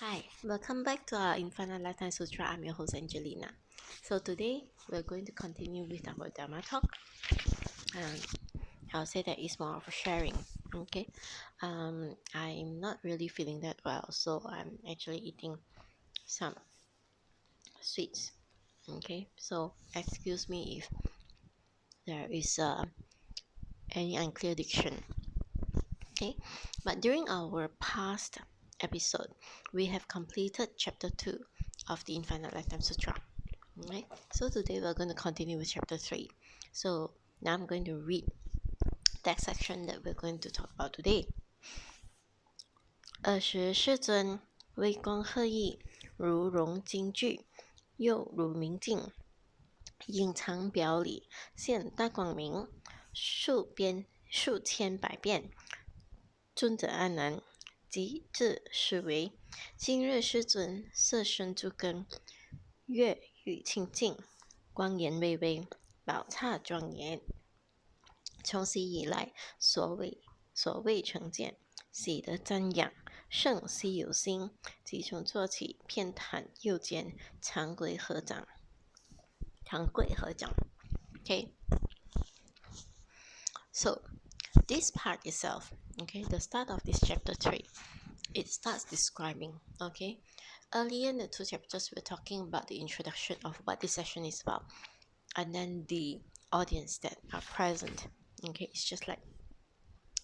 Hi, welcome back to our Infinite Lifetime Sutra. I'm your host Angelina. So today we're going to continue with our Dharma talk. I'll say that it's more of a sharing. Okay. I'm not really feeling that well, so I'm actually eating some sweets. Okay. So excuse me if there is any unclear diction. Okay. But during our past episode, we have completed chapter 2 of the Infinite Lifetime Sutra. Right. So today we're going to continue with chapter 3. So now I'm going to read that section that we're going to talk about today. 尔时世尊微光赫义，如融金具，又如明镜，隐藏表里，现大光明，数千百变。尊者阿难，即至是为今日世尊色身诸根，月语清净，光颜巍巍，宝刹庄严。从昔以来，所谓成见，喜得瞻仰，甚希有心，即从做起，遍袒右肩，长跪合掌。Okay, so this part itself, okay, the start of this chapter 3, it starts describing, okay. Earlier in the 2 chapters, we're talking about the introduction of what this session is about, and then the audience that are present. Okay, it's just like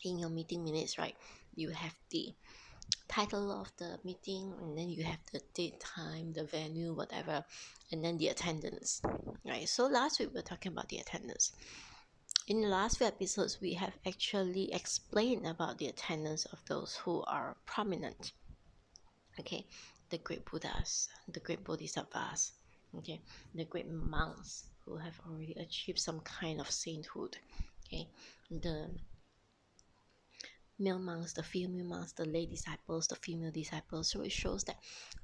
in your meeting minutes, right? You have the title of the meeting, and then you have the date, time, the venue, whatever, and then the attendance, right? So last week we were talking about the attendance. In the last few episodes, we have actually explained about the attendance of those who are prominent. Okay, the great Buddhas, the great Bodhisattvas, okay, the great monks who have already achieved some kind of sainthood, okay, the male monks, the female monks, the lay disciples, the female disciples. So it shows that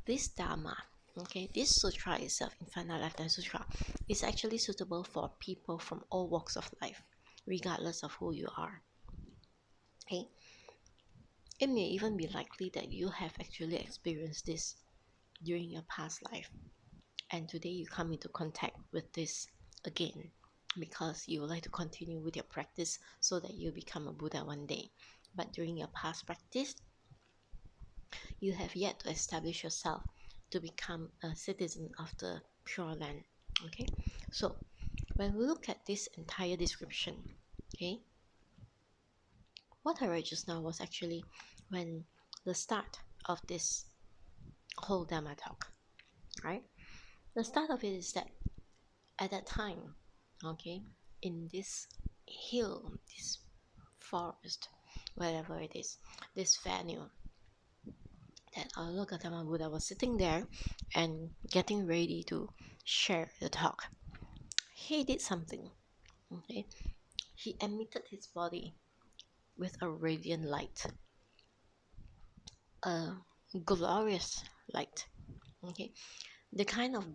this Dharma, okay, this sutra itself, Infinite Lifetime Sutra, is actually suitable for people from all walks of life, regardless of who you are. Okay, it may even be likely that you have actually experienced this during your past life, and today you come into contact with this again because you would like to continue with your practice so that you become a Buddha one day. But during your past practice, you have yet to establish yourself to become a citizen of the Pure Land. Okay, so when we look at this entire description, okay, what I read just now was actually when the start of this whole Dhamma talk, right? The start of it is that at that time, okay, in this hill, this forest, wherever it is, this venue, that Gautama Buddha was sitting there and getting ready to share the talk. He did something, okay? He emitted his body with a radiant light, a glorious light, okay? The kind of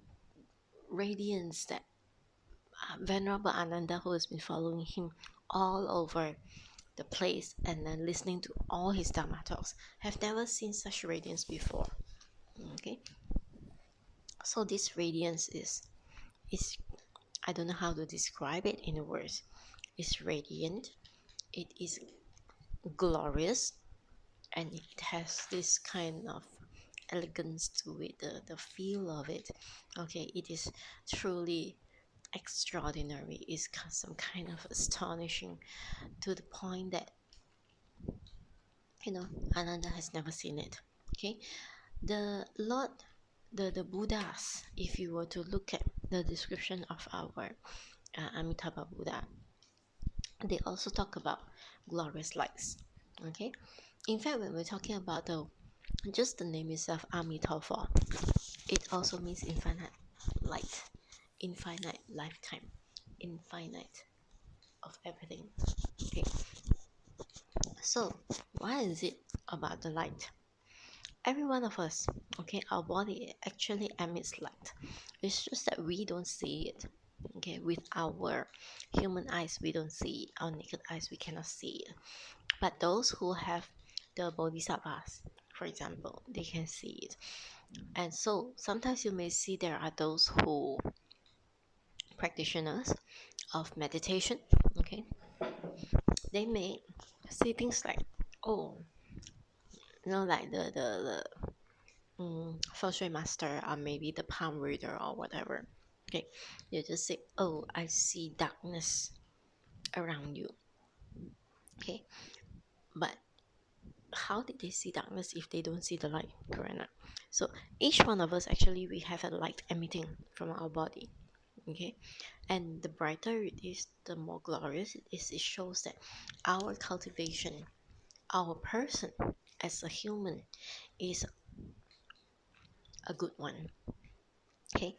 radiance that Venerable Ananda, who has been following him all over the place and then listening to all his Dharma talks, have never seen such radiance before. Okay, so this radiance is I don't know how to describe it in words. It's radiant, it is glorious, and it has this kind of elegance to it, the feel of it. Okay, it is truly extraordinary. It's some kind of astonishing to the point that Ananda has never seen it. Okay, the Lord, the Buddhas, if you were to look at the description of our Amitabha Buddha, they also talk about glorious lights. Okay, in fact, when we're talking about just the name itself, Amitabha, it also means infinite light, infinite lifetime, infinite of everything. Okay, so what is it about the light? Every one of us, okay, our body actually emits light. It's just that we don't see it. Okay, with our human eyes, we don't see it. Our naked eyes, we cannot see it. But those who have the bodhisattvas, for example, they can see it. And so sometimes you may see there are those who practitioners of meditation, okay, they may see things like, oh, like the feng shui master, or maybe the palm reader or whatever. Okay, you just say, oh, I see darkness around you. Okay, but how did they see darkness if they don't see the light? Correct. So each one of us, actually, we have a light emitting from our body. Okay, and the brighter it is, the more glorious it is. It shows that our cultivation, our person as a human, is a good one. Okay,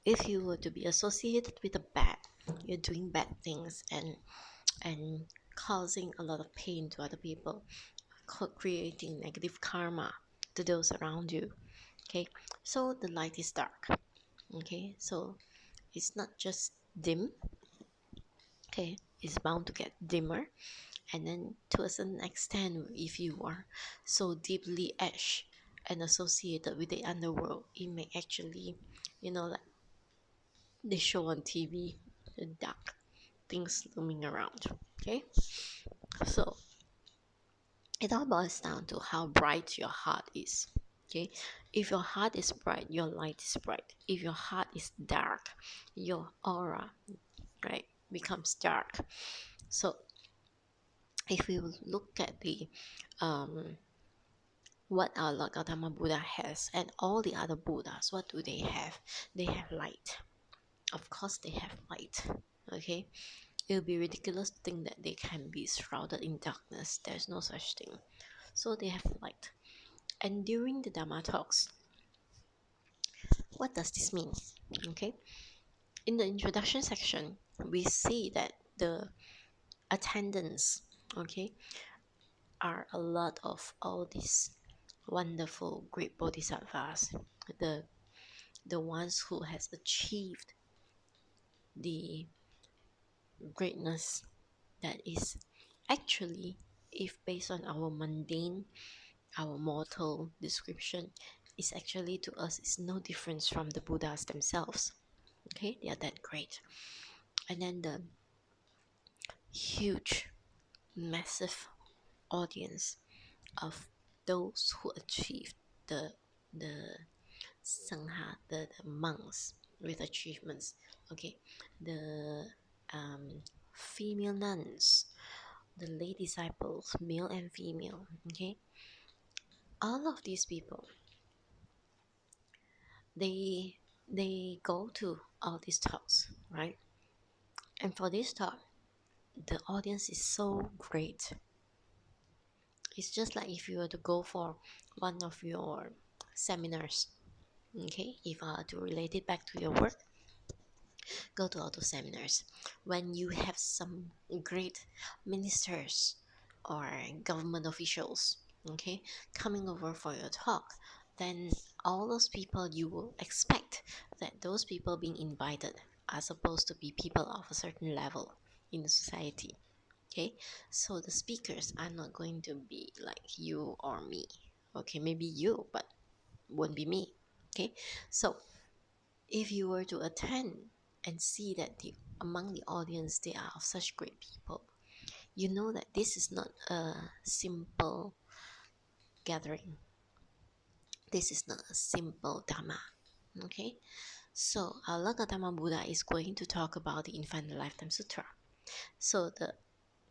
if you were to be associated with the bad, you're doing bad things and causing a lot of pain to other people, creating negative karma to those around you. Okay, so the light is dark. Okay, so it's not just dim. Okay, it's bound to get dimmer, and then to a certain extent, if you are so deeply etched and associated with the underworld, it may actually, like they show on TV, the dark things looming around. Okay, so it all boils down to how bright your heart is. Okay, if your heart is bright, your light is bright. If your heart is dark, your aura, right, becomes dark. So if we look at the what our Lord Gautama Buddha has, and all the other Buddhas, what do they have? They have light. Of course they have light. Okay, it would be ridiculous to think that they can be shrouded in darkness. There's no such thing. So they have light. And during the Dharma talks, what does this mean? Okay, in the introduction section, we see that the attendants, okay, are a lot of all these wonderful great bodhisattvas, the ones who has achieved the greatness that is actually, if based on our mundane, our mortal description, is actually to us is no difference from the Buddhas themselves. Okay, they are that great. And then the huge, massive audience of those who achieved the sangha, the monks with achievements. Okay, the female nuns, the lay disciples, male and female. Okay, all of these people, they go to all these talks, right? And for this talk, the audience is so great. It's just like if you were to go for one of your seminars. Okay, if I were to relate it back to your work, go to all those seminars. When you have some great ministers or government officials, okay, coming over for your talk, then all those people, you will expect that those people being invited are supposed to be people of a certain level in the society. Okay, so the speakers are not going to be like you or me. Okay, maybe you, but won't be me. Okay, so if you were to attend and see that among the audience they are of such great people, you know that this is not a simple gathering. This is not a simple Dhamma. Okay, so our Lord Gautama Buddha is going to talk about the Infinite Lifetime Sutra. So the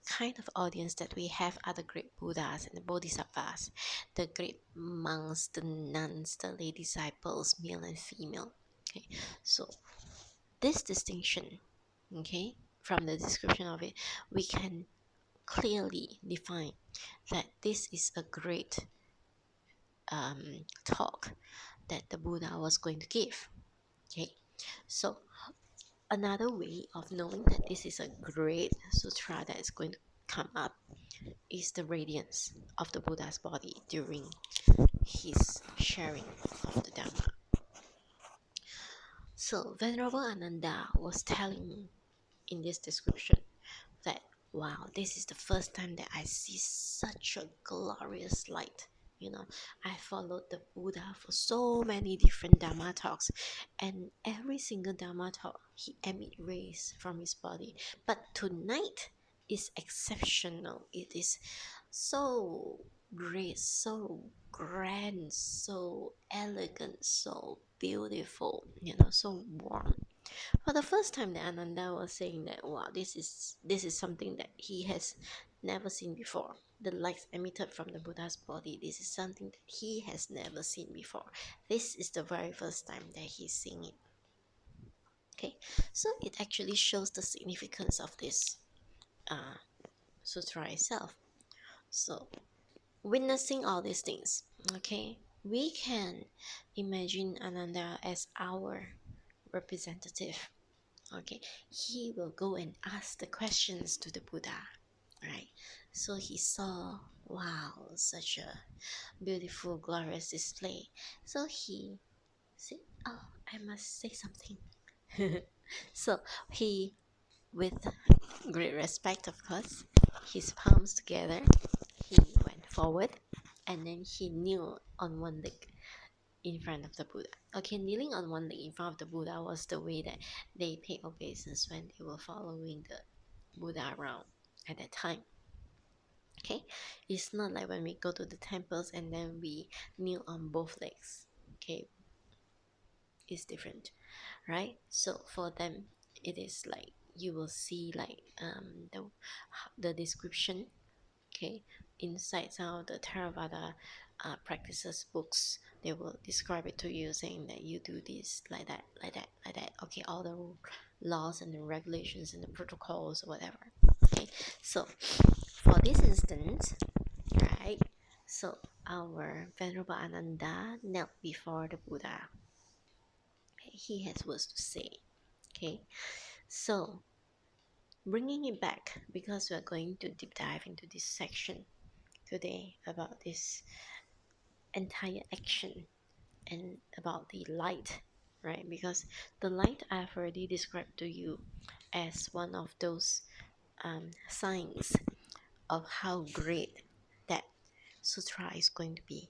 kind of audience that we have are the great Buddhas and the Bodhisattvas, the great monks, the nuns, the lay disciples, male and female. Okay, so this distinction, okay, from the description of it, we can clearly define that this is a great talk that the Buddha was going to give. Okay, so another way of knowing that this is a great sutra that is going to come up is the radiance of the Buddha's body during his sharing of the Dhamma. So Venerable Ananda was telling in this description that, wow, this is the first time that I see such a glorious light I followed the Buddha for so many different Dharma talks, and every single Dharma talk he emit rays from his body. But tonight is exceptional. It is so great, so grand, so elegant, so beautiful, so warm. For the first time, that Ananda was saying that, wow, this is something that he has never seen before. The lights emitted from the Buddha's body, this is something that he has never seen before. This is the very first time that he's seeing it. Okay, so it actually shows the significance of this uh, sutra itself. So, witnessing all these things, okay, we can imagine Ananda as our representative. Okay, he will go and ask the questions to the Buddha, right? So he saw, wow, such a beautiful, glorious display. So he said, oh, I must say something. So he, with great respect, of course, his palms together, he went forward, and then he kneeled on one leg in front of the Buddha. Okay, kneeling on one leg in front of the Buddha was the way that they paid obeisance when they were following the Buddha around at that time. Okay, it's not like when we go to the temples and then we kneel on both legs. Okay, it's different, right? So for them, it is like you will see like the description, okay, inside some of the Theravada practices books. They will describe it to you, saying that you do this like that, like that, like that. Okay, all the laws and the regulations and the protocols or whatever. Okay, so for this instance, right, so our Venerable Ananda knelt before the Buddha. Okay, he has words to say. Okay, so bringing it back, because we're going to deep dive into this section today about this entire action and about the light, right? Because the light I've already described to you as one of those signs of how great that sutra is going to be.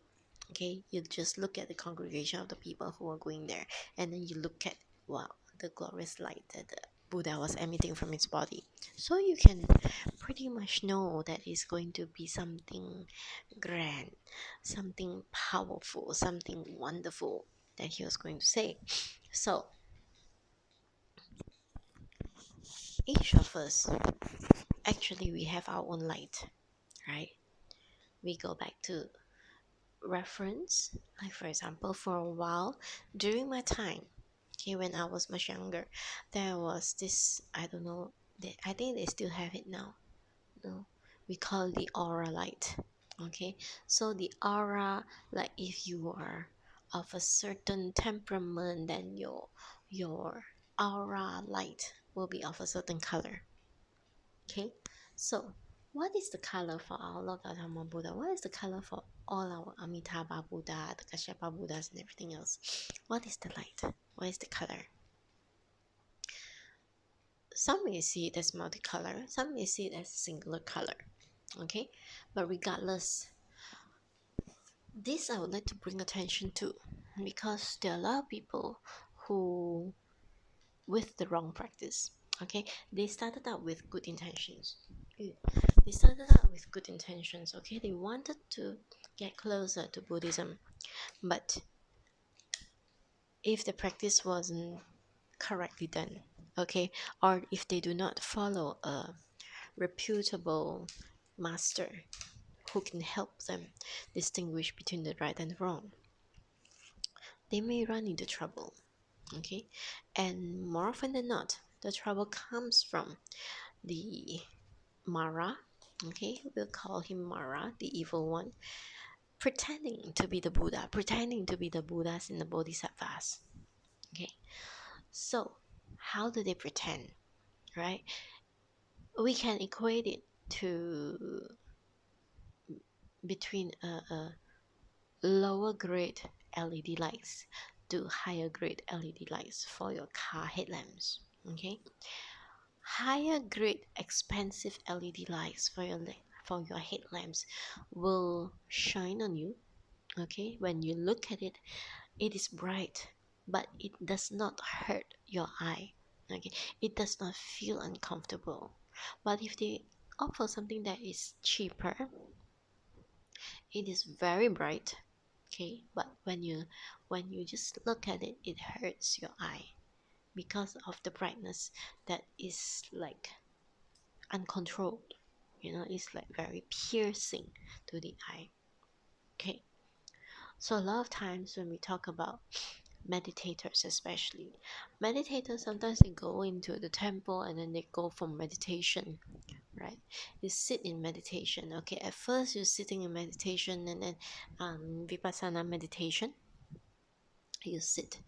Okay, you just look at the congregation of the people who are going there, and then you look at, wow, the glorious light that the Buddha was emitting from his body. So you can pretty much know that it's going to be something grand, something powerful, something wonderful that he was going to say. So each of us, actually, we have our own light, right? We go back to reference, like for example, for a while during my time, okay, when I was much younger, there was this, I don't know, I think they still have it now. No, we call it the aura light. Okay, so the aura, like if you are of a certain temperament, then your aura light will be of a certain color. Okay, so what is the color for our Lord Gautama Buddha? What is the color for all our Amitabha Buddha, the Kashyapa Buddhas, and everything else? What is the light? What is the color? Some may see it as multicolor, some may see it as singular color. Okay, but regardless, this I would like to bring attention to, because there are a lot of people who, with the wrong practice, okay, they started out with good intentions. They started out with good intentions, okay, they wanted to get closer to Buddhism, but if the practice wasn't correctly done, okay, or if they do not follow a reputable master who can help them distinguish between the right and the wrong, they may run into trouble. Okay, and more often than not, the trouble comes from the Mara. Okay, we'll call him Mara, the evil one, pretending to be the Buddha, pretending to be the Buddhas and the Bodhisattvas. Okay, so how do they pretend, right? We can equate it to between a lower grade LED lights to higher grade LED lights for your car headlamps. Okay, higher grade expensive LED lights for your headlamps will shine on you, Okay, when you look at it, it is bright, but it does not hurt your eye. Okay, it does not feel uncomfortable. But if they offer something that is cheaper, it is very bright. Okay, but when you just look at it, it hurts your eye because of the brightness that is like uncontrolled. It's like very piercing to the eye. Okay, so a lot of times when we talk about meditators, especially meditators, sometimes they go into the temple and then they go for meditation, right? You sit in meditation. Okay, at first you're sitting in meditation, and then vipassana meditation, you sit,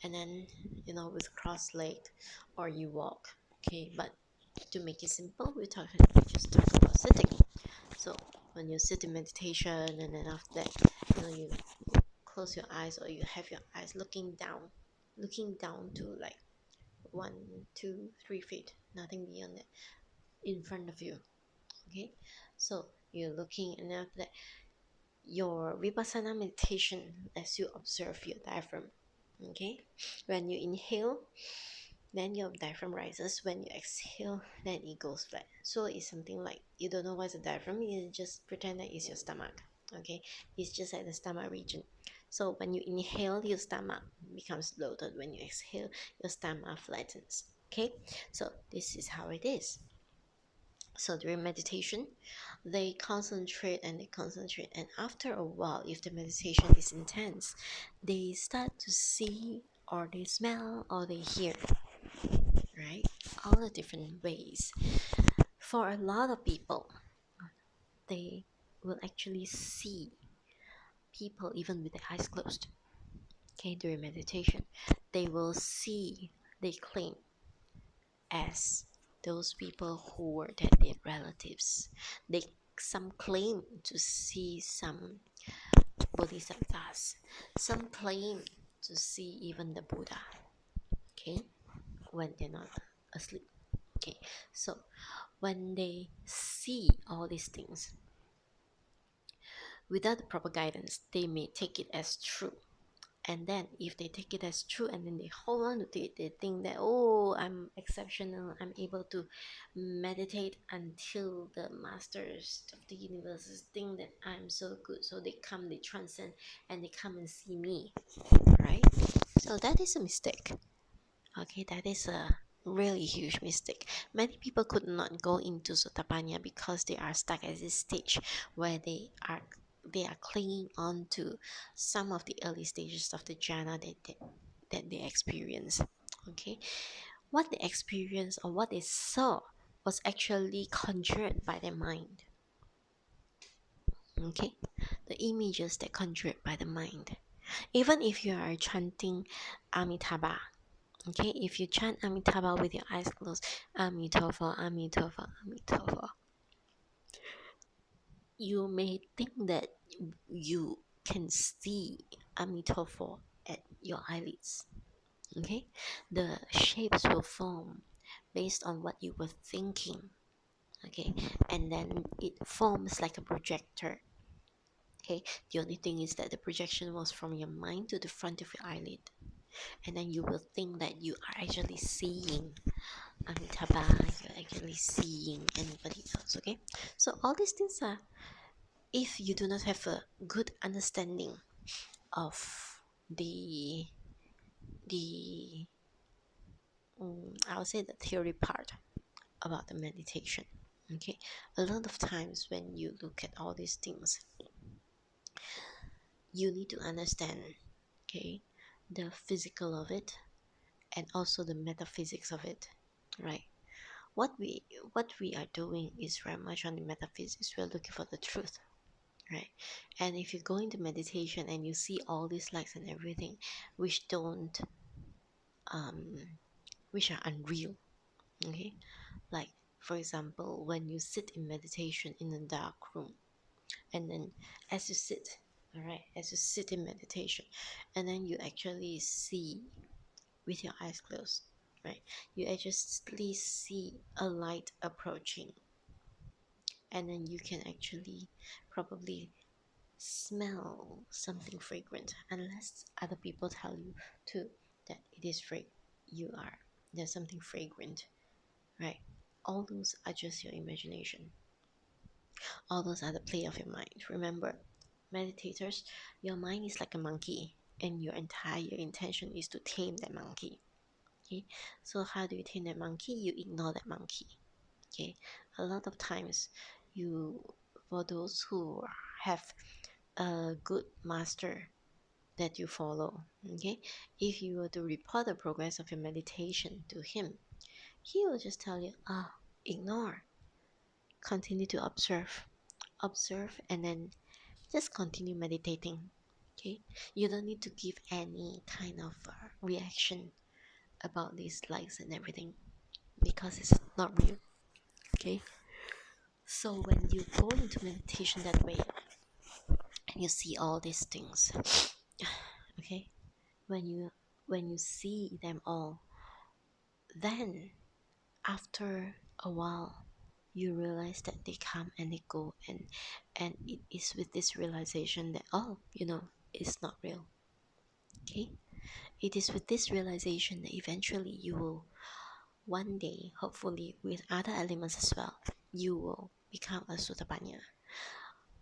and then with cross leg, or you walk. Okay, but to make it simple, we just talk about sitting. So when you sit in meditation, and then after that, you close your eyes, or you have your eyes looking down to like 1, 2, 3 feet, nothing beyond that, in front of you. Okay, so you're looking, and after that, your vipassana meditation, as you observe your diaphragm. Okay, when you inhale, then your diaphragm rises. When you exhale, then it goes flat. So it's something like, you don't know what's a diaphragm, you just pretend that it's your stomach. Okay, it's just at the stomach region. So when you inhale, your stomach becomes bloated. When you exhale, your stomach flattens. Okay, so this is how it is. So during meditation, they concentrate and they concentrate, and after a while, if the meditation is intense, they start to see, or they smell, or they hear, right? All the different ways. For a lot of people, they will actually see people even with their eyes closed. Okay, during meditation, they will see, they claim, as those people who were dead relatives. They Some claim to see some bodhisattvas. Some claim to see even the Buddha. Okay, when they're not asleep. Okay, so when they see all these things without the proper guidance, they may take it as true. And then if they take it as true, and then they hold on to it, they think that, oh, I'm exceptional, I'm able to meditate until the masters of the universe think that I'm so good, so they transcend, and they come and see me, right? So that is a mistake. Okay, that is a really huge mistake. Many people could not go into Sotapanna because they are stuck at this stage where they are clinging on to some of the early stages of the jhana that they experience. Okay, what they experienced, or what they saw, was actually conjured by their mind. Okay, the images that conjured by the mind. Even if you are chanting Amitabha, okay, if you chant Amitabha with your eyes closed, Amitabha, Amitabha, Amitabha, you may think that you can see Amitabha at your eyelids. Okay, the shapes will form based on what you were thinking. Okay, and then it forms like a projector. Okay, the only thing is that the projection was from your mind to the front of your eyelid, and then you will think that you are actually seeing Amitabha, you're actually seeing anybody else. Okay, so all these things are, if you do not have a good understanding of the I'll say the theory part about the meditation. Okay, a lot of times when you look at all these things, you need to understand, okay, the physical of it, and also the metaphysics of it, right? What we are doing is very much on the metaphysics. We're looking for the truth, right? And if you go into meditation and you see all these lights and everything, which don't um which are unreal, okay, like, for example, when you sit in meditation in a dark room, and then as you sit, all right, as you sit in meditation, and then you actually see with your eyes closed, right, you actually see a light approaching, and then you can actually probably smell something fragrant unless other people tell you too that it is there's something fragrant, right? All those are just your imagination. All those are the play of your mind. Remember, meditators, your mind is like a monkey, and your entire intention is to tame that monkey. Okay, so how do you tame that monkey? You ignore that monkey. Okay, a lot of times, for those who have a good master that you follow, okay, if you were to report the progress of your meditation to him, he will just tell you, ignore, continue to observe, and then just continue meditating. Okay, you don't need to give any kind of reaction about these likes and everything, because it's not real. Okay, so when you go into meditation that way and you see all these things, okay, when you see them all, then after a while you realize that they come and they go, and it is with this realization that, it's not real. Okay, it is with this realization that eventually you will, one day, hopefully with other elements as well, you will become a Sutapanya.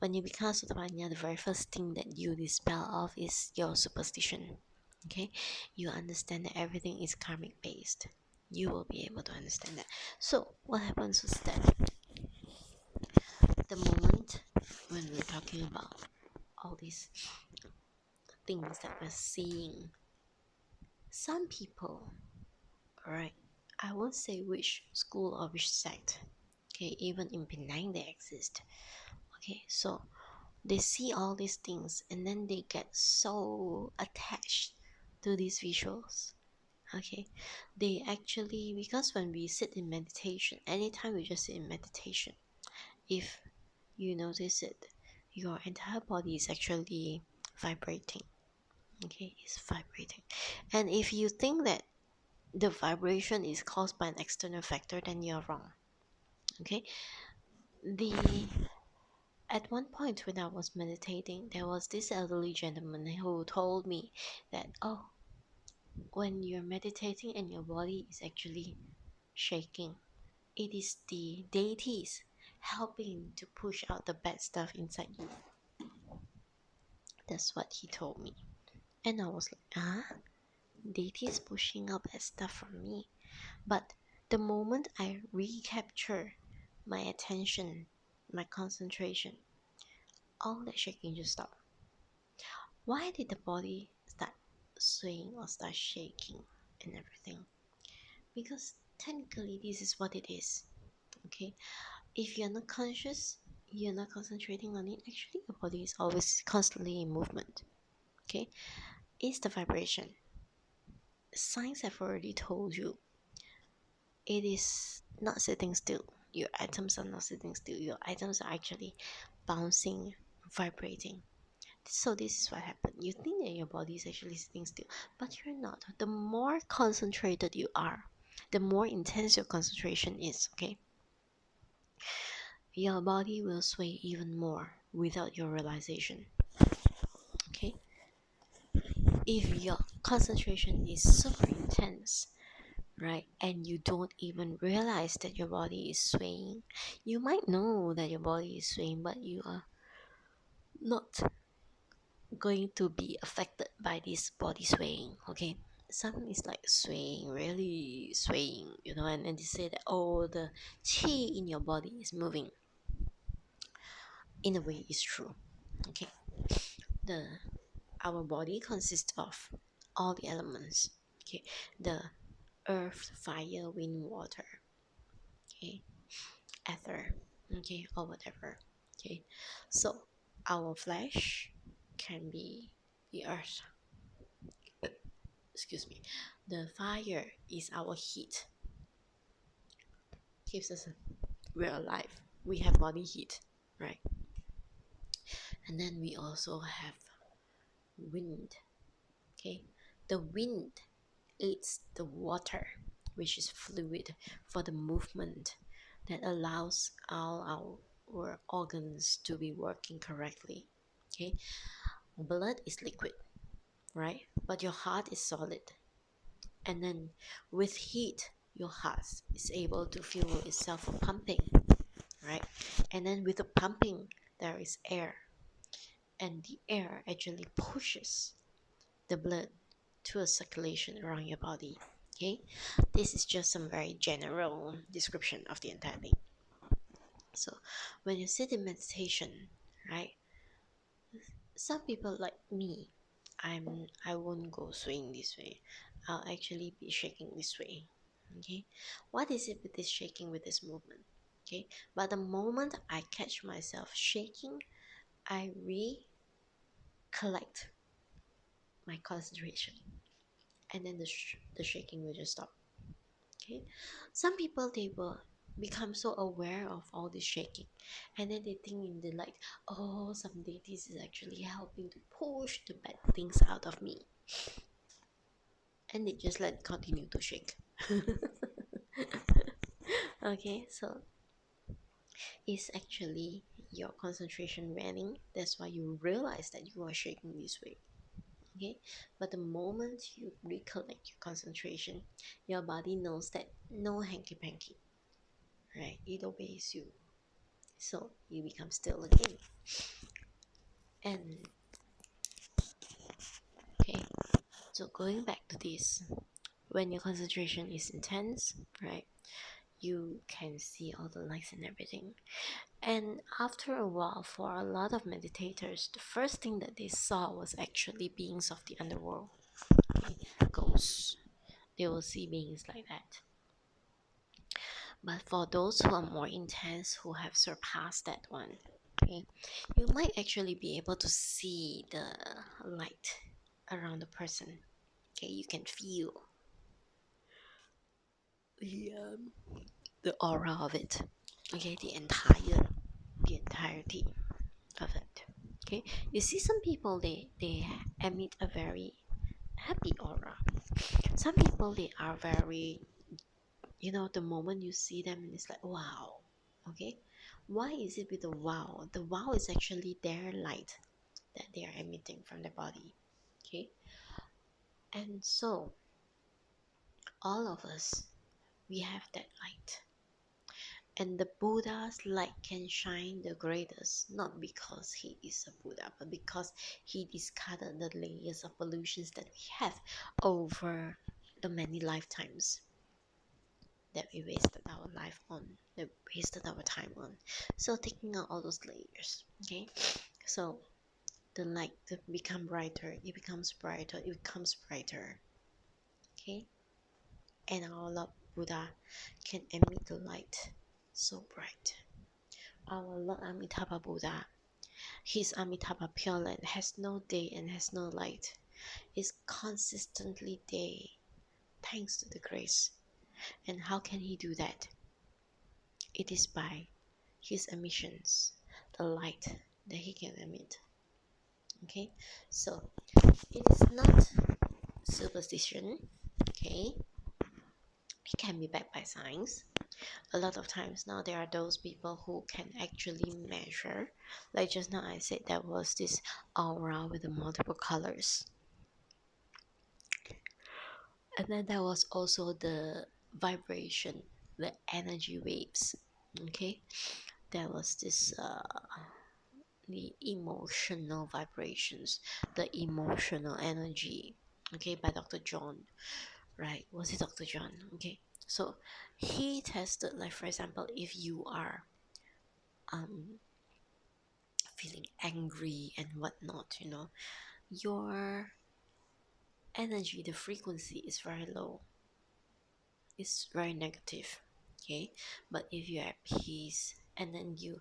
When you become a Sutapanya, the very first thing that you dispel of is your superstition. Okay, you understand that everything is karmic based. You will be able to understand that. So what happens is that the moment when we're talking about all these things that we're seeing, some people, right, I won't say which school or which sect, okay, even in Penang they exist. Okay, so they see all these things and then they get so attached to these visuals. Okay, they actually, because when we sit in meditation, anytime we just sit in meditation, if you notice it, your entire body is actually vibrating. Okay, it's vibrating. And if you think that the vibration is caused by an external factor, then you're wrong. Okay, the at one point when I was meditating, there was this elderly gentleman who told me that, when you're meditating and your body is actually shaking, it is the deities helping to push out the bad stuff inside you. That's what he told me. And I was like, deities pushing out bad stuff from me. But the moment I recapture my attention, my concentration, all that shaking just stopped. Why did the body start swaying or start shaking and everything? Because technically this is what it is. Okay, if you're not conscious, you're not concentrating on it, actually your body is always constantly in movement. Okay, it's the vibration. Science have already told you it is not sitting still. Your atoms are not sitting still. Your atoms are actually bouncing, vibrating. So this is what happened. You think that your body is actually sitting still, but you're not. The more concentrated you are, the more intense your concentration is, okay? Your body will sway even more without your realization. Okay? If your concentration is super intense, right, and you don't even realize that your body is swaying, you might know that your body is swaying, but you are not going to be affected by this body swaying. Okay, some is like swaying, really swaying, and they say that, the chi in your body is moving. In a way, it's true. Okay, our body consists of all the elements. Okay, the earth, fire, wind, water, okay, ether, okay, or whatever. Okay, so our flesh can be the earth. Excuse me. The fire is our heat. Keeps us, we're alive. We have body heat, right? And then we also have wind. Okay, the wind aids the water, which is fluid, for the movement that allows all our organs to be working correctly. Okay, blood is liquid, right? But your heart is solid. And then with heat, your heart is able to fuel itself for pumping, right? And then with the pumping, there is air, and the air actually pushes the blood to a circulation around your body. Okay, this is just some very general description of the entire thing. So when you sit in meditation, right, some people like me, I won't go swaying this way. I'll actually be shaking this way. Okay, what is it with this shaking, with this movement? Okay, but the moment I catch myself shaking, I recollect my concentration, and then the shaking will just stop. Okay, some people, they will become so aware of all this shaking, and then they think in the like, oh, someday this is actually helping to push the bad things out of me, and they just let it continue to shake. Okay, so it's actually your concentration waning. That's why you realize that you are shaking this way. Okay, but the moment you recollect your concentration, your body knows that no hanky panky, right? It obeys you, so you become still again. And okay, so going back to this, when your concentration is intense, right, you can see all the lights and everything. And after a while, for a lot of meditators, the first thing that they saw was actually beings of the underworld, okay? Ghosts. They will see beings like that. But for those who are more intense, who have surpassed that one, okay, you might actually be able to see the light around the person. Okay, you can feel the the aura of it. Okay, the entirety of it. Okay, you see some people, they emit a very happy aura. Some people, they are very, the moment you see them, it's like wow. Okay, why is it with the wow? The wow is actually their light that they are emitting from their body. Okay, and so all of us, we have that light. And the Buddha's light can shine the greatest, not because he is a Buddha, but because he discarded the layers of pollutions that we have over the many lifetimes that we wasted our life on, that we wasted our time on. So taking out all those layers, okay? So the light to become brighter, it becomes brighter, it becomes brighter, okay? And our Lord Buddha can emit the light so bright. Our Lord Amitabha Buddha, his Amitabha Pure Land has no day and has no light. It's consistently day, thanks to the grace. And how can he do that? It is by his emissions, the light that he can emit. Okay, so it is not superstition. Okay, it can be backed by science. A lot of times now there are those people who can actually measure, like just now I said there was this aura with the multiple colors, and then there was also the vibration, the energy waves. Okay, there was this the emotional vibrations, the emotional energy, okay, by Dr. John, right? Was it Dr. John? Okay, so he tested, like for example, if you are um feeling angry and whatnot, your energy, the frequency is very low, it's very negative. Okay, but if you're at peace, and then you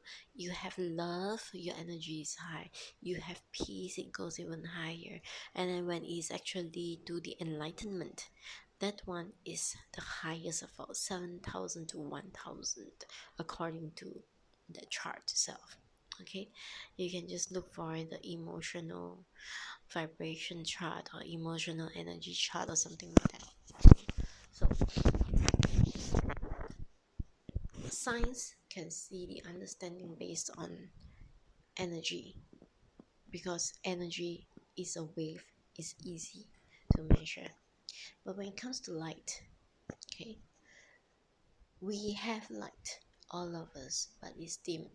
have love, your energy is high. You have peace, it goes even higher. And then when it's actually to the enlightenment, that one is the highest of all, 7,000 to 1,000 according to the chart itself. Okay, you can just look for the emotional vibration chart or emotional energy chart or something like that. So science can see the understanding based on energy, because energy is a wave, it's easy to measure. But when it comes to light, okay, we have light, all of us, but it's dim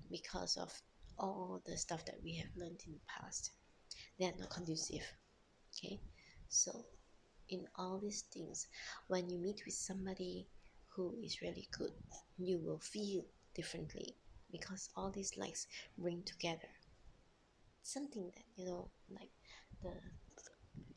because of all the stuff that we have learned in the past. They are not conducive. Okay, so in all these things, when you meet with somebody who is really good, you will feel differently because all these lights bring together something that, like the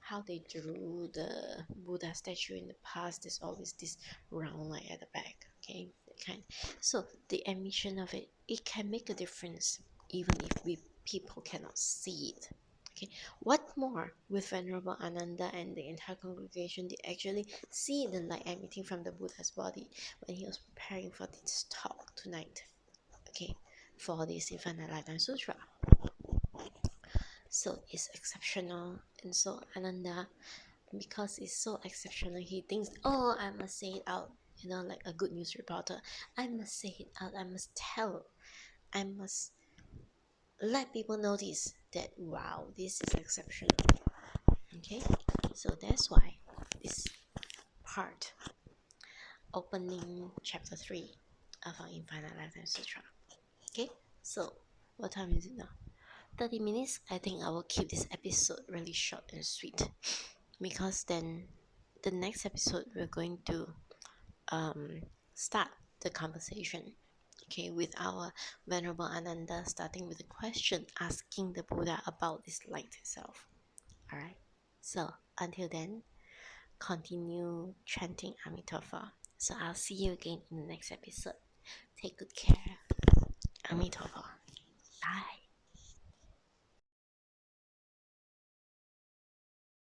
how they drew the Buddha statue in the past. There's always this round light at the back. Okay, that kind. So the emission of it can make a difference even if people cannot see it. Okay, what more with Venerable Ananda and the entire congregation, they actually see the light emitting from the Buddha's body when he was preparing for this talk tonight. Okay, for this Infinite Lifetime Sutra. So it's exceptional, and so Ananda, because it's so exceptional, he thinks, oh, I must say it out, like a good news reporter. I must say it out, I must tell, I must let people notice that, wow, this is exceptional. Okay, so that's why this part, opening chapter 3 of our Infinite Lifetime Sutra. Okay, so what time is it now? 30 minutes. I think I will keep this episode really short and sweet, because then the next episode we're going to start the conversation, okay, with our Venerable Ananda, starting with a question asking the Buddha about this light itself. All right, so until then, continue chanting Amitabha. So I'll see you again in the next episode. Take good care. Amitabha. Bye.